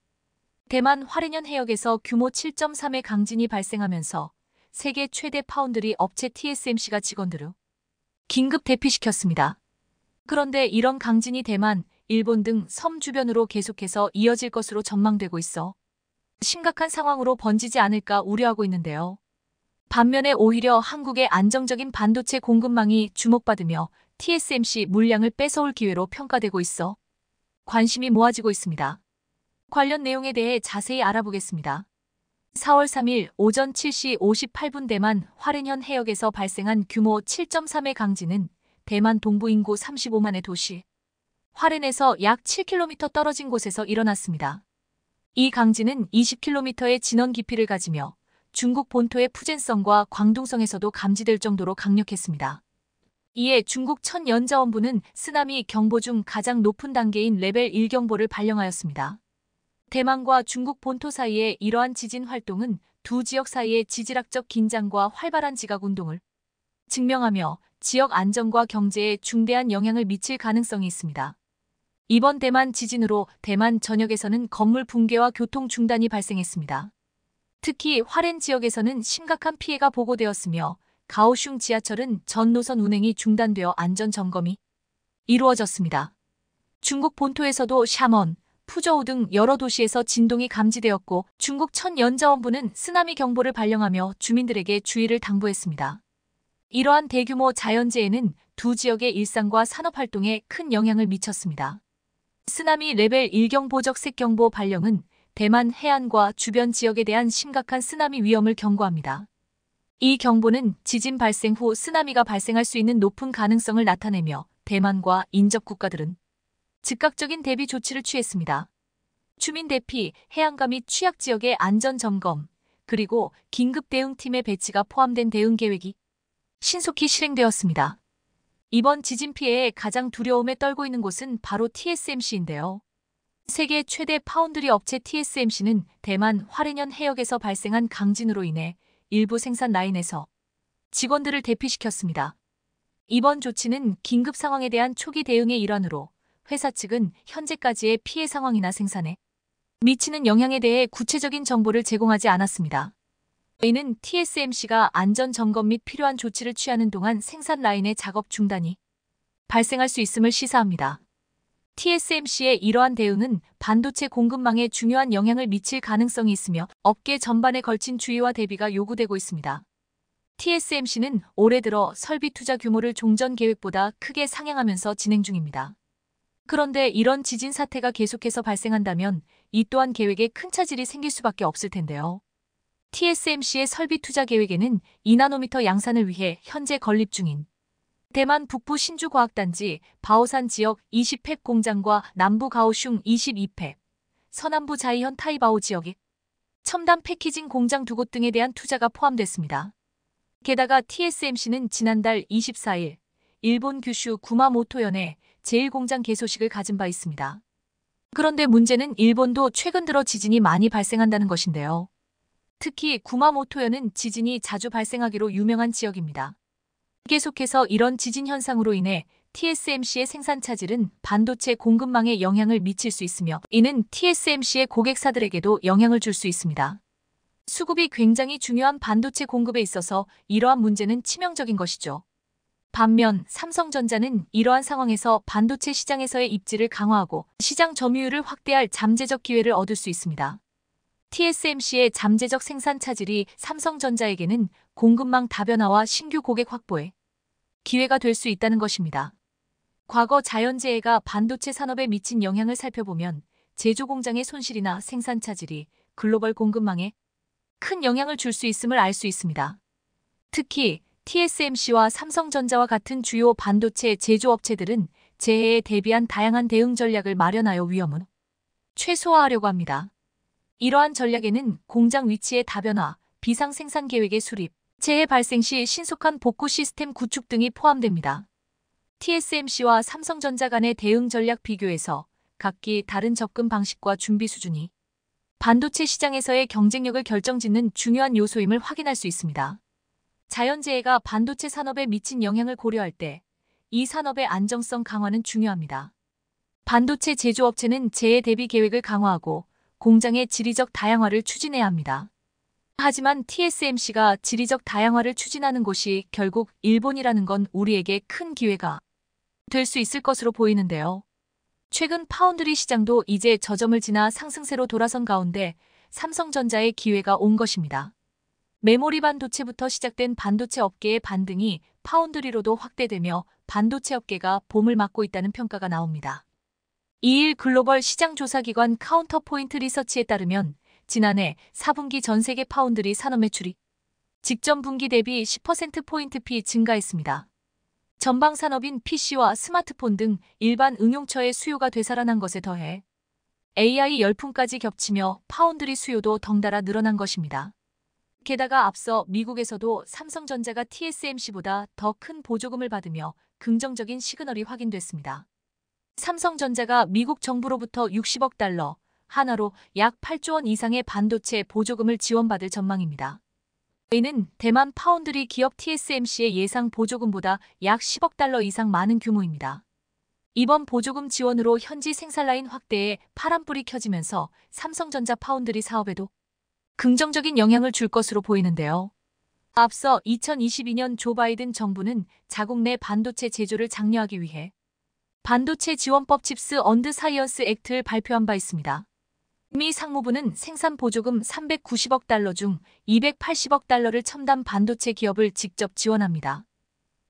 대만 화롄현 해역에서 규모 7.3의 강진이 발생하면서 세계 최대 파운드리 업체 TSMC가 직원들을 긴급 대피시켰습니다. 그런데 이런 강진이 대만, 일본 등 섬 주변으로 계속해서 이어질 것으로 전망되고 있어 심각한 상황으로 번지지 않을까 우려하고 있는데요. 반면에 오히려 한국의 안정적인 반도체 공급망이 주목받으며 TSMC 물량을 뺏어올 기회로 평가되고 있어 관심이 모아지고 있습니다. 관련 내용에 대해 자세히 알아보겠습니다. 4월 3일 오전 7시 58분 대만 화롄현 해역에서 발생한 규모 7.3의 강진은 대만 동부 인구 35만의 도시 화롄에서 약 7km 떨어진 곳에서 일어났습니다. 이 강진은 20km의 진원 깊이를 가지며 중국 본토의 푸젠성과 광둥성에서도 감지될 정도로 강력했습니다. 이에 중국 천연자원부는 쓰나미 경보 중 가장 높은 단계인 레벨 1 경보를 발령하였습니다. 대만과 중국 본토 사이의 이러한 지진 활동은 두 지역 사이의 지질학적 긴장과 활발한 지각 운동을 증명하며 지역 안정과 경제에 중대한 영향을 미칠 가능성이 있습니다. 이번 대만 지진으로 대만 전역에서는 건물 붕괴와 교통 중단이 발생했습니다. 특히 화롄 지역에서는 심각한 피해가 보고되었으며 가오슝 지하철은 전 노선 운행이 중단되어 안전 점검이 이루어졌습니다. 중국 본토에서도 샤먼, 푸저우 등 여러 도시에서 진동이 감지되었고 중국 천연자원부는 쓰나미 경보를 발령하며 주민들에게 주의를 당부했습니다. 이러한 대규모 자연재해는 두 지역의 일상과 산업활동에 큰 영향을 미쳤습니다. 쓰나미 레벨 1경보적 색경보 발령은 대만 해안과 주변 지역에 대한 심각한 쓰나미 위험을 경고합니다. 이 경보는 지진 발생 후 쓰나미가 발생할 수 있는 높은 가능성을 나타내며 대만과 인접 국가들은 즉각적인 대비 조치를 취했습니다. 주민 대피, 해안가 및 취약 지역의 안전 점검, 그리고 긴급 대응팀의 배치가 포함된 대응 계획이 신속히 실행되었습니다. 이번 지진 피해에 가장 두려움에 떨고 있는 곳은 바로 TSMC인데요. 세계 최대 파운드리 업체 TSMC는 대만 화롄현 해역에서 발생한 강진으로 인해 일부 생산 라인에서 직원들을 대피시켰습니다. 이번 조치는 긴급 상황에 대한 초기 대응의 일환으로 회사 측은 현재까지의 피해 상황이나 생산에 미치는 영향에 대해 구체적인 정보를 제공하지 않았습니다. 이는 TSMC가 안전 점검 및 필요한 조치를 취하는 동안 생산 라인의 작업 중단이 발생할 수 있음을 시사합니다. TSMC의 이러한 대응은 반도체 공급망에 중요한 영향을 미칠 가능성이 있으며 업계 전반에 걸친 주의와 대비가 요구되고 있습니다. TSMC는 올해 들어 설비 투자 규모를 종전 계획보다 크게 상향하면서 진행 중입니다. 그런데 이런 지진 사태가 계속해서 발생한다면 이 또한 계획에 큰 차질이 생길 수밖에 없을 텐데요. TSMC의 설비 투자 계획에는 2나노미터 양산을 위해 현재 건립 중인 대만 북부 신주과학단지 바오산 지역 20헥 공장과 남부 가오슝 22헥, 서남부 자이현 타이바오 지역의 첨단 패키징 공장 2곳 등에 대한 투자가 포함됐습니다. 게다가 TSMC는 지난달 24일 일본 규슈 구마모토현에 제1공장 개소식을 가진 바 있습니다. 그런데 문제는 일본도 최근 들어 지진이 많이 발생한다는 것인데요. 특히 구마모토현은 지진이 자주 발생하기로 유명한 지역입니다. 계속해서 이런 지진 현상으로 인해 TSMC의 생산 차질은 반도체 공급망에 영향을 미칠 수 있으며 이는 TSMC의 고객사들에게도 영향을 줄 수 있습니다. 수급이 굉장히 중요한 반도체 공급에 있어서 이러한 문제는 치명적인 것이죠. 반면 삼성전자는 이러한 상황에서 반도체 시장에서의 입지를 강화하고 시장 점유율을 확대할 잠재적 기회를 얻을 수 있습니다. TSMC의 잠재적 생산 차질이 삼성전자에게는 공급망 다변화와 신규 고객 확보에 기회가 될 수 있다는 것입니다. 과거 자연재해가 반도체 산업에 미친 영향을 살펴보면 제조 공장의 손실이나 생산 차질이 글로벌 공급망에 큰 영향을 줄 수 있음을 알 수 있습니다. 특히 TSMC와 삼성전자와 같은 주요 반도체 제조업체들은 재해에 대비한 다양한 대응 전략을 마련하여 위험을 최소화하려고 합니다. 이러한 전략에는 공장 위치의 다변화, 비상 생산 계획의 수립, 재해 발생 시 신속한 복구 시스템 구축 등이 포함됩니다. TSMC와 삼성전자 간의 대응 전략 비교에서 각기 다른 접근 방식과 준비 수준이 반도체 시장에서의 경쟁력을 결정짓는 중요한 요소임을 확인할 수 있습니다. 자연재해가 반도체 산업에 미친 영향을 고려할 때 이 산업의 안정성 강화는 중요합니다. 반도체 제조업체는 재해 대비 계획을 강화하고 공장의 지리적 다양화를 추진해야 합니다. 하지만 TSMC가 지리적 다양화를 추진하는 곳이 결국 일본이라는 건 우리에게 큰 기회가 될 수 있을 것으로 보이는데요. 최근 파운드리 시장도 이제 저점을 지나 상승세로 돌아선 가운데 삼성전자의 기회가 온 것입니다. 메모리 반도체부터 시작된 반도체 업계의 반등이 파운드리로도 확대되며 반도체 업계가 봄을 맞고 있다는 평가가 나옵니다. 2일 글로벌 시장조사기관 카운터포인트 리서치에 따르면 지난해 4분기 전 세계 파운드리 산업 매출이 직전 분기 대비 10%포인트 증가했습니다. 전방 산업인 PC와 스마트폰 등 일반 응용처의 수요가 되살아난 것에 더해 AI 열풍까지 겹치며 파운드리 수요도 덩달아 늘어난 것입니다. 게다가 앞서 미국에서도 삼성전자가 TSMC보다 더 큰 보조금을 받으며 긍정적인 시그널이 확인됐습니다. 삼성전자가 미국 정부로부터 60억 달러, 하나로 약 8조 원 이상의 반도체 보조금을 지원받을 전망입니다. 이는 대만 파운드리 기업 TSMC의 예상 보조금보다 약 10억 달러 이상 많은 규모입니다. 이번 보조금 지원으로 현지 생산라인 확대에 파란불이 켜지면서 삼성전자 파운드리 사업에도 긍정적인 영향을 줄 것으로 보이는데요. 앞서 2022년 조 바이든 정부는 자국 내 반도체 제조를 장려하기 위해 반도체 지원법 칩스 언드 사이언스 액트를 발표한 바 있습니다. 미 상무부는 생산 보조금 390억 달러 중 280억 달러를 첨단 반도체 기업을 직접 지원합니다.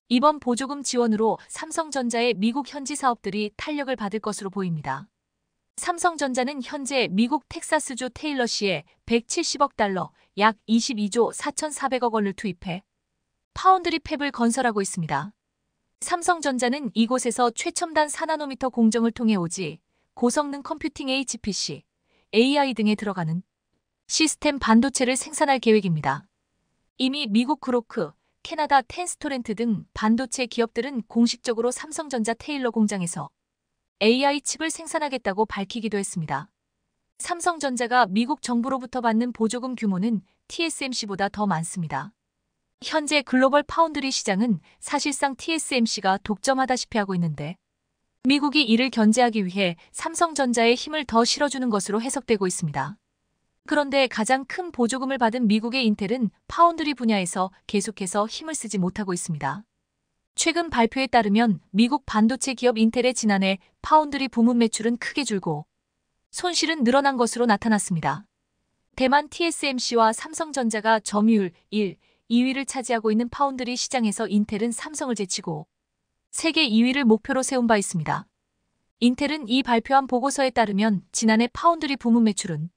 이번 보조금 지원으로 삼성전자의 미국 현지 사업들이 탄력을 받을 것으로 보입니다. 삼성전자는 현재 미국 텍사스주 테일러시에 170억 달러, 약 22조 4,400억 원을 투입해 파운드리 팹을 건설하고 있습니다. 삼성전자는 이곳에서 최첨단 4나노미터 공정을 통해 오지 고성능 컴퓨팅 HPC, AI 등에 들어가는 시스템 반도체를 생산할 계획입니다. 이미 미국 그로크, 캐나다 텐스토렌트 등 반도체 기업들은 공식적으로 삼성전자 테일러 공장에서 AI 칩을 생산하겠다고 밝히기도 했습니다. 삼성전자가 미국 정부로부터 받는 보조금 규모는 TSMC보다 더 많습니다. 현재 글로벌 파운드리 시장은 사실상 TSMC가 독점하다시피 하고 있는데 미국이 이를 견제하기 위해 삼성전자에 힘을 더 실어주는 것으로 해석되고 있습니다. 그런데 가장 큰 보조금을 받은 미국의 인텔은 파운드리 분야에서 계속해서 힘을 쓰지 못하고 있습니다. 최근 발표에 따르면 미국 반도체 기업 인텔의 지난해 파운드리 부문 매출은 크게 줄고 손실은 늘어난 것으로 나타났습니다. 대만 TSMC와 삼성전자가 점유율 1, 2위를 차지하고 있는 파운드리 시장에서 인텔은 삼성을 제치고 세계 2위를 목표로 세운 바 있습니다. 인텔은 이 발표한 보고서에 따르면 지난해 파운드리 부문 매출은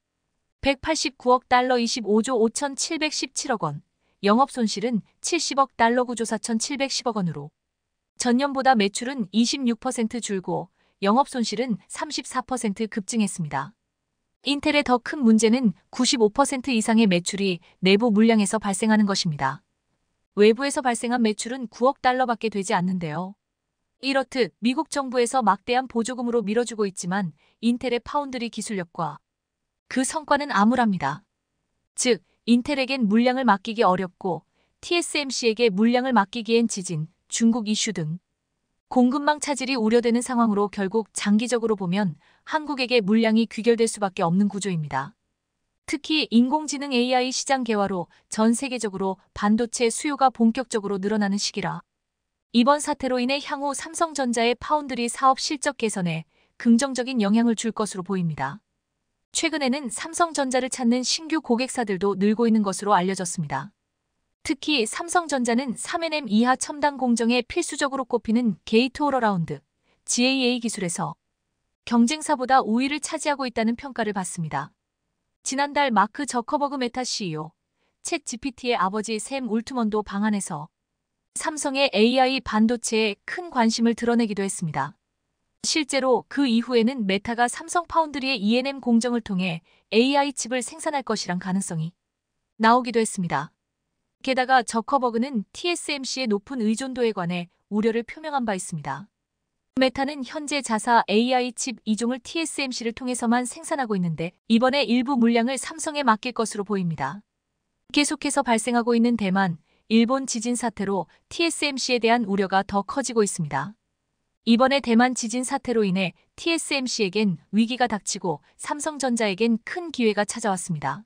189억 달러 25조 5,717억 원, 영업 손실은 70억 달러 9조 4,710억 원으로 전년보다 매출은 26% 줄고 영업 손실은 34% 급증했습니다. 인텔의 더 큰 문제는 95% 이상의 매출이 내부 물량에서 발생하는 것입니다. 외부에서 발생한 매출은 9억 달러밖에 되지 않는데요. 이렇듯 미국 정부에서 막대한 보조금으로 밀어주고 있지만 인텔의 파운드리 기술력과 그 성과는 암울합니다. 즉, 인텔에겐 물량을 맡기기 어렵고 TSMC에게 물량을 맡기기엔 지진, 중국 이슈 등 공급망 차질이 우려되는 상황으로 결국 장기적으로 보면 한국에게 물량이 귀결될 수밖에 없는 구조입니다. 특히 인공지능 AI 시장 개화로 전 세계적으로 반도체 수요가 본격적으로 늘어나는 시기라 이번 사태로 인해 향후 삼성전자의 파운드리 사업 실적 개선에 긍정적인 영향을 줄 것으로 보입니다. 최근에는 삼성전자를 찾는 신규 고객사들도 늘고 있는 것으로 알려졌습니다. 특히 삼성전자는 3nm 이하 첨단 공정에 필수적으로 꼽히는 게이트-올-어라운드 GAA 기술에서 경쟁사보다 우위를 차지하고 있다는 평가를 받습니다. 지난달 마크 저커버그 메타 CEO, 챗 GPT의 아버지 샘 울트먼도 방한해서 삼성의 AI 반도체에 큰 관심을 드러내기도 했습니다. 실제로 그 이후에는 메타가 삼성 파운드리의 ENM 공정을 통해 AI 칩을 생산할 것이란 가능성이 나오기도 했습니다. 게다가 저커버그는 TSMC의 높은 의존도에 관해 우려를 표명한 바 있습니다. 메타는 현재 자사 AI 칩 2종을 TSMC를 통해서만 생산하고 있는데 이번에 일부 물량을 삼성에 맡길 것으로 보입니다. 계속해서 발생하고 있는 대만, 일본 지진 사태로 TSMC에 대한 우려가 더 커지고 있습니다. 이번에 대만 지진 사태로 인해 TSMC에겐 위기가 닥치고 삼성전자에겐 큰 기회가 찾아왔습니다.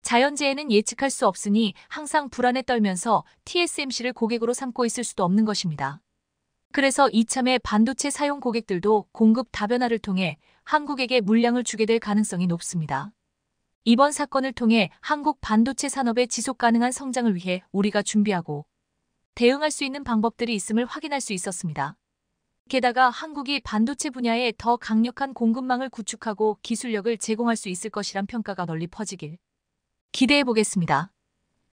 자연재해는 예측할 수 없으니 항상 불안에 떨면서 TSMC를 고객으로 삼고 있을 수도 없는 것입니다. 그래서 이참에 반도체 사용 고객들도 공급 다변화를 통해 한국에게 물량을 주게 될 가능성이 높습니다. 이번 사건을 통해 한국 반도체 산업의 지속 가능한 성장을 위해 우리가 준비하고 대응할 수 있는 방법들이 있음을 확인할 수 있었습니다. 게다가 한국이 반도체 분야에 더 강력한 공급망을 구축하고 기술력을 제공할 수 있을 것이란 평가가 널리 퍼지길 기대해 보겠습니다.